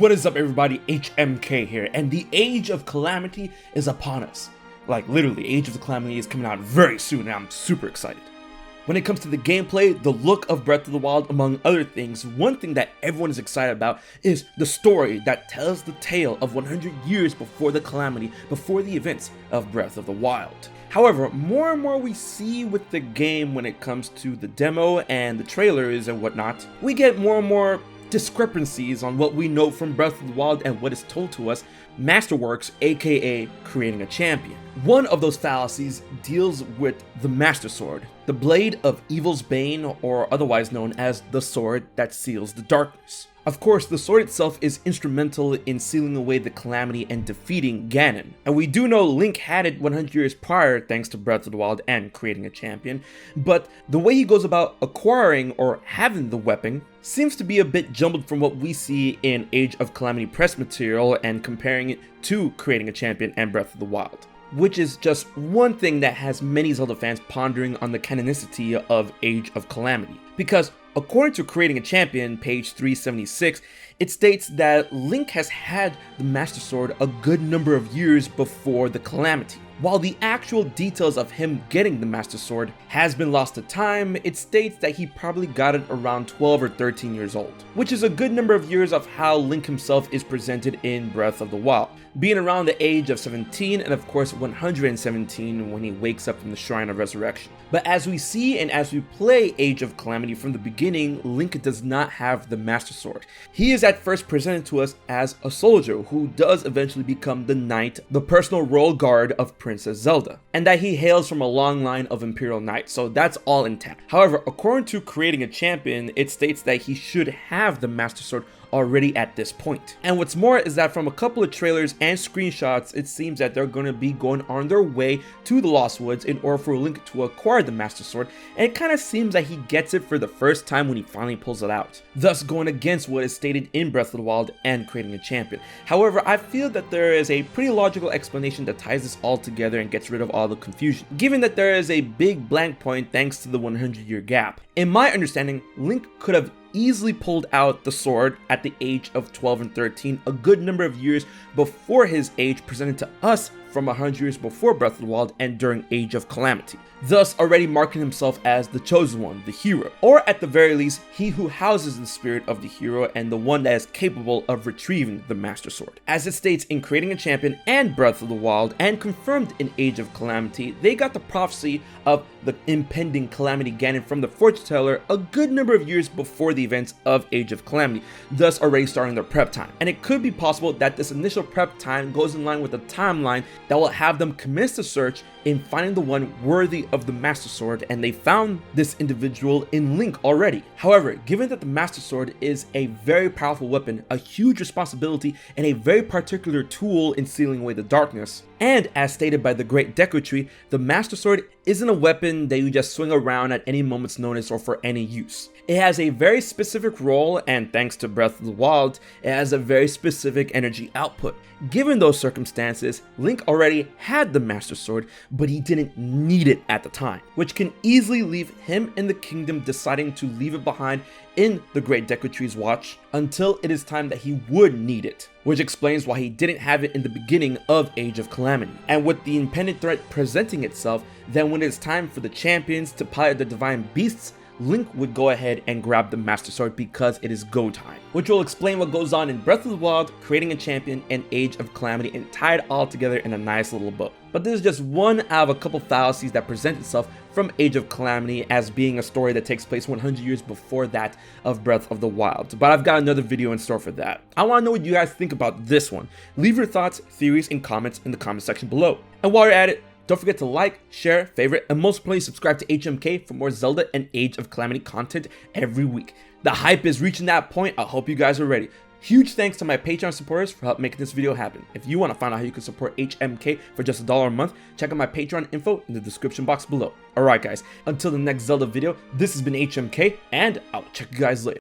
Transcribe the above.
What is up, everybody? HMK here, and the Age of Calamity is upon us. Like, literally, Age of the Calamity is coming out very soon, and I'm super excited. When it comes to the gameplay, the look of Breath of the Wild, among other things, one thing that everyone is excited about is the story that tells the tale of 100 years before the Calamity, before the events of Breath of the Wild. However, more and more we see with the game when it comes to the demo and the trailers and whatnot, we get more and more discrepancies on what we know from Breath of the Wild and what is told to us, Masterworks, aka creating a champion. One of those fallacies deals with the Master Sword, the blade of Evil's Bane, or otherwise known as the sword that seals the darkness. Of course, the sword itself is instrumental in sealing away the Calamity and defeating Ganon. And we do know Link had it 100 years prior thanks to Breath of the Wild and creating a champion, but the way he goes about acquiring or having the weapon seems to be a bit jumbled from what we see in Age of Calamity press material and comparing it to creating a champion and Breath of the Wild. Which is just one thing that has many Zelda fans pondering on the canonicity of Age of Calamity. Because according to Creating a Champion, page 376, it states that Link has had the Master Sword a good number of years before the Calamity. While the actual details of him getting the Master Sword has been lost to time, it states that he probably got it around 12 or 13 years old, which is a good number of years of how Link himself is presented in Breath of the Wild, being around the age of 17 and of course 117 when he wakes up from the Shrine of Resurrection. But as we see and as we play Age of Calamity from the beginning, Link does not have the Master Sword. He is at first presented to us as a soldier who does eventually become the knight, the personal royal guard of Princess Zelda, and that he hails from a long line of Imperial Knights, so that's all intact. However, according to Creating a Champion, it states that he should have the Master Sword already at this point. And what's more is that from a couple of trailers and screenshots, it seems that they're going to be going on their way to the Lost Woods in order for Link to acquire the Master Sword, and it kind of seems that he gets it for the first time when he finally pulls it out, thus going against what is stated in Breath of the Wild and Creating a Champion. However, I feel that there is a pretty logical explanation that ties this all together and gets rid of all the confusion, given that there is a big blank point thanks to the 100-year gap. In my understanding, Link could have easily pulled out the sword at the age of 12 and 13, a good number of years before his age presented to us from 100 years before Breath of the Wild and during Age of Calamity, thus already marking himself as the chosen one, the hero, or at the very least, he who houses the spirit of the hero and the one that is capable of retrieving the Master Sword. As it states in Creating a Champion and Breath of the Wild, and confirmed in Age of Calamity, they got the prophecy of the impending Calamity Ganon from the fortune teller a good number of years before the events of Age of Calamity, thus already starting their prep time. And it could be possible that this initial prep time goes in line with a timeline that will have them commence the search in finding the one worthy of the Master Sword, and they found this individual in Link already. However, given that the Master Sword is a very powerful weapon, a huge responsibility, and a very particular tool in sealing away the darkness, and as stated by the Great Deku Tree, the Master Sword isn't a weapon that you just swing around at any moment's notice or for any use. It has a very specific role, and thanks to Breath of the Wild, it has a very specific energy output. Given those circumstances, Link already had the Master Sword, but he didn't need it at the time, which can easily leave him and the kingdom deciding to leave it behind in the Great Deku Tree's watch until it is time that he would need it, which explains why he didn't have it in the beginning of Age of Calamity. And with the impending threat presenting itself, then when it's time for the champions to pilot the divine beasts, Link would go ahead and grab the Master Sword because it is go time, which will explain what goes on in Breath of the Wild, Creating a Champion, and Age of Calamity, and tie it all together in a nice little bow. But this is just one out of a couple fallacies that present itself from Age of Calamity as being a story that takes place 100 years before that of Breath of the Wild. But I've got another video in store for that. I want to know what you guys think about this one. Leave your thoughts, theories, and comments in the comment section below. And while you're at it, don't forget to like, share, favorite, and most importantly subscribe to HMK for more Zelda and Age of Calamity content every week. The hype is reaching that point. I hope you guys are ready. Huge thanks to my Patreon supporters for helping making this video happen. If you want to find out how you can support HMK for just $1 a month, check out my Patreon info in the description box below. Alright guys, until the next Zelda video, this has been HMK, and I'll check you guys later.